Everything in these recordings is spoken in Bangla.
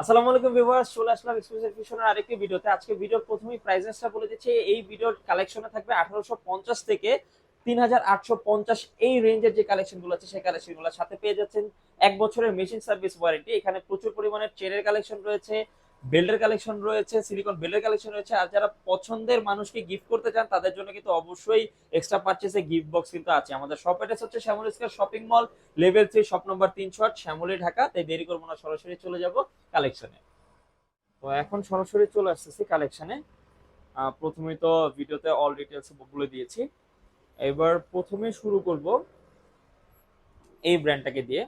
আসসালামু আলাইকুম ভিউয়ার্স, চলে আসলাম এক্সক্লুসিভ ফিশনের আরেকটি ভিডিওতে। আজকে ভিডিওর প্রথমেই প্রাইসেসটা বলে দিচ্ছি। এই ভিডিওর কালেকশনে থাকবে 1850 থেকে 3850 এই রেঞ্জের যে কালেকশনগুলো আছে সেই কালেকশনগুলোর সাথে পেয়ে যাচ্ছেন 1 বছরের মেশিন সার্ভিস ওয়ারেন্টি। এখানে প্রচুর পরিমাণে চেনের কালেকশন রয়েছে, বেল্টের কালেকশন রয়েছে, সিলিকন বেল্টের কালেকশন রয়েছে। আর যারা পছন্দের মানুষকে গিফট করতে চান তাদের জন্য কিন্তু অবশ্যই এক্সট্রা পারচেসে গিফট বক্স কিন্তু আছে। আমাদের শপ অ্যাড্রেস হচ্ছে Shyamoli square shopping mall, level 3, shop number 308, Shyamoli, Dhaka. তাই দেরি করবো না, সরাসরি চলে যাব কালেকশনে। তো এখন সরাসরি চলে আসতেছি কালেকশনে। প্রথমেই তো ভিডিওতে অল ডিটেলস বলে দিয়েছি। এবার প্রথমে শুরু করব এই ব্র্যান্ডটাকে দিয়ে।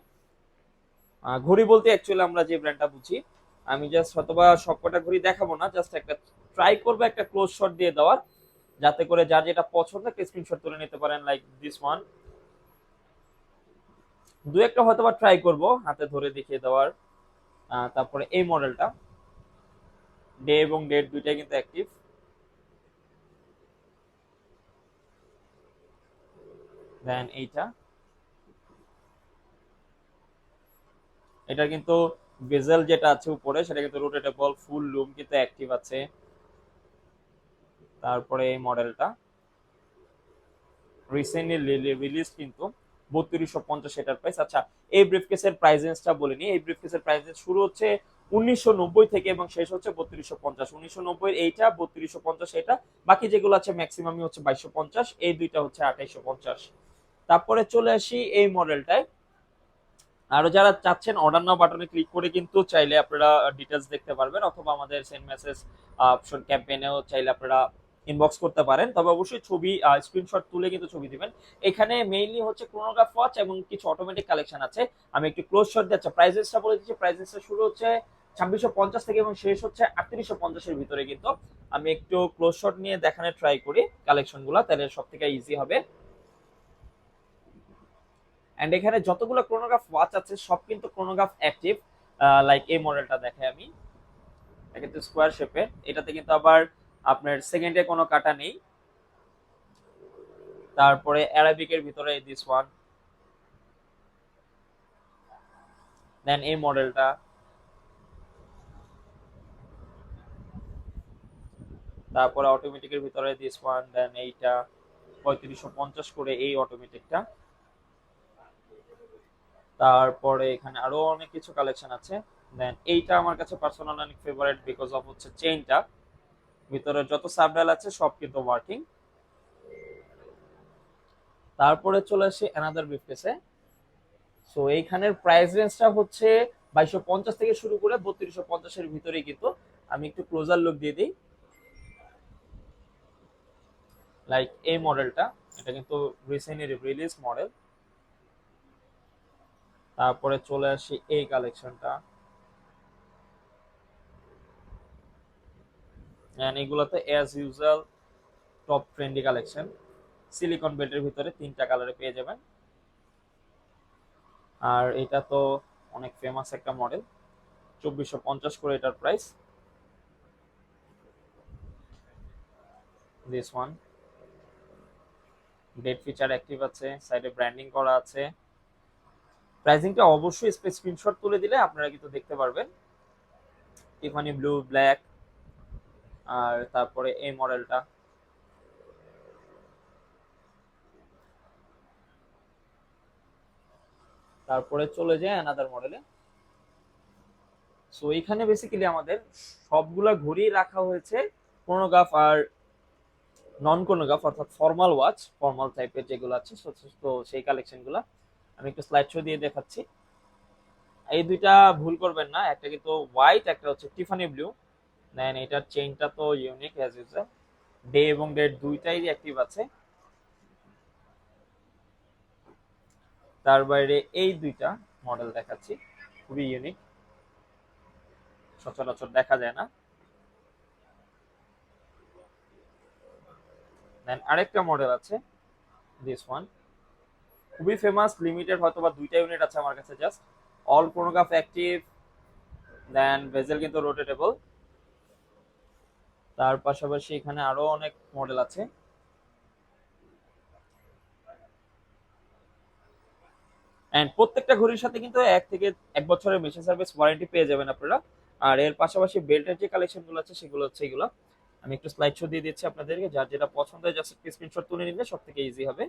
ঘড়ি বলতে অ্যাকচুয়ালি আমরা যে ব্র্যান্ডটা বুঝি, আমি জাস্ট হয়তোবা সবকটা ঘড়ি দেখাবো না, জাস্ট একটা ট্রাই করবো একটা ক্লোজ শট দিয়ে দেওয়ার, যাতে করে যার যেটা পছন্দ একটা স্ক্রিনশট তুলে নিতে পারেন, লাইক দিস ওয়ান। দু একটা হয়তোবা ট্রাই করব হাতে ধরে দেখিয়ে দেওয়ার। তারপরে এই মডেলটা, ডে এবং ডেট দুইটাই কিন্তু অ্যাক্টিভ। দেন এইটা, এটা কিন্তু বেজেল যেটা আছে উপরে সেটা কিন্তু রোটেটেবল, ফুল লুম কিন্তু অ্যাক্টিভ আছে। তারপরে এই মডেলটা রিসেন্টলি রিলিজ কিন্তু 3250 এটার প্রাইস। আচ্ছা, এই ব্রিফকেসের প্রাইস রেঞ্জটা বলে নি। এই ব্রিফকেসের প্রাইস রেঞ্জ শুরু হচ্ছে 1990 থেকে এবং শেষ হচ্ছে 3250। 1990 এইটা, 3250 এটা, বাকি যেগুলো আছে ম্যাক্সিমামই হচ্ছে 2250, এই দুইটা হচ্ছে 2850। তারপরে চলে আসি এই মডেলটায়। আরো যারা চাচ্ছেন অর্ডার নাও বাটনে ক্লিক করে কিন্তু চাইলে আপনারা ডিটেলস দেখতে পারবেন, অথবা আমাদের সেন্ড মেসেজ অপশন ক্যাম্পেইনেও চাইলে আপনারা ইনবক্স করতে পারেন। তবে অবশ্যই ছবি স্ক্রিনশট তুলে কিন্তু ছবি দিবেন। এখানে মেইনলি হচ্ছে ক্রোনোগ্রাফ ওয়াচ এবং কিছু অটোমেটিক কালেকশন আছে। আমি একটু ক্লোজ শট দিচ্ছি, প্রাইসেসটা বলে দিচ্ছি। প্রাইসেসটা শুরু হচ্ছে 2650 থেকে এবং শেষ হচ্ছে 3850 এর ভিতরে কিন্তু। আমি একটু ক্লোজ শট নিয়ে দেখানোর ট্রাই করি কালেকশনগুলো, তাহলে সব থেকে ইজি হবে। এন্ড এখানে যতগুলো ক্রোনোগ্রাফ ওয়াচ আছে সব কিন্তু ক্রোনোগ্রাফ অ্যাক্টিভ। লাইক এই মডেলটা দেখাই আমি, এটা কিন্তু স্কোয়ার শেপের, এটাতে কিন্তু আবার আপনার সেকেন্ডে কোনো কাটা নেই। তারপরে অ্যারাবিকের ভিতরে দিস ওয়ান, দেন এই মডেলটা, তারপরে অটোমেটিকের ভিতরে দিস ওয়ান, দেন এইটা 3550 করে এই অটোমেটিকটা। তারপরে এখানে আরো অনেক কিছু কালেকশন আছে। দেন এইটা আমার কাছে পার্সোনাল অনেক ফেভারিট, বিকজ অফ হচ্ছে চেইনটা, ভিতরে যত সাবডাল আছে সব কিন্তু ওয়ার্কিং। তারপরে চলে আসি অ্যানাদার ব্রিফকেসে। সো এইখানের প্রাইস রেঞ্জটা হচ্ছে 2250 থেকে শুরু করে 3250 এর ভিতরেই কিন্তু। আমি একটু ক্লোজার লুক দিয়ে দিই, লাইক এই মডেলটা, এটা কিন্তু রিসেন্টলি রিলিজ মডেল। তারপরে চলে আসি এই কালেকশনটা, এন্ড এগুলোতে as usual top trendy collection. Silicon বেল্টের ভিতরে তিনটা কালারে পেয়ে যাবেন। আর এটা তো অনেক ফেমাস একটা মডেল, 2450 করে এটার price. This one, date feature active আছে, সাইডে ব্র্যান্ডিং করা আছে। প্রাইসিংটা অবশ্যই স্ক্রিনশট তুলে দিলে আপনারা কিন্তু দেখতে পারবেন। টিফানি ব্লু, ব্ল্যাক, আর তারপরে এই মডেলটা। তারপরে চলে যায় অ্যানাদার মডেলে। সো এখানে বেসিক্যালি আমাদের সবগুলা ঘড়ি রাখা হয়েছে ক্রোনোগ্রাফ আর নন ক্রোনোগ্রাফ, অর্থাৎ ফর্মাল ওয়াচ, ফর্মাল টাইপের যেগুলো আছে। তো সেই কালেকশনগুলো আমি একটু স্লাইড শো দিয়ে দেখাচ্ছি। এই দুইটা ভুল করবেন না, একটা কিন্তু হোয়াইট, একটা হচ্ছে টিফানি ব্লু। দেন এটার চেইনটা তো ইউনিক অ্যাজ ইউজুয়াল, ডে এবং ডেট দুইটাই অ্যাক্টিভ আছে। তার বাইরে এই দুইটা মডেল দেখাচ্ছি, খুবই ইউনিক, সচরাচর দেখা যায় না। দেন আরেকটা মডেল আছে, দিস ওয়ান, খুবই ফেমাস, লিমিটেড, হয়তো বা দুইটা ইউনিট আছে আমার কাছে জাস্ট। অল ক্রোনোগ্রাফ অ্যাক্টিভ, দেন ভেজেল কিন্তু রোটেটেবল। তার পাশাপাশি এখানে আরো অনেক মডেল আছে। এন্ড প্রত্যেকটা ঘড়ির সাথে কিন্তু 1 বছরের মেশিন সার্ভিস ওয়ারেন্টি পেয়ে যাবেন আপনারা। আর এর পাশাপাশি বেল্টের যে কালেকশন গুলো আছে সেগুলো হচ্ছে এগুলো। আমি একটু স্লাইড শো দিয়ে দিচ্ছি আপনাদেরকে, যার যেটা পছন্দ হয় জাস্ট স্ক্রিনশট তুলে নিলে সব থেকে ইজি হবে।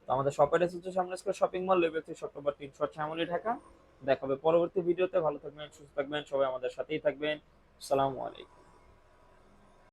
তো আমাদের শপ অ্যাড্রেস হচ্ছে সামনে square shopping mall, level 3 October 300 Shyamoli, Dhaka. দেখা হবে পরবর্তী ভিডিওতে। ভালো থাকবেন, সুস্থ থাকবেন, সবাই আমাদের সাথেই থাকবেন। আসসালামু আলাইকুম।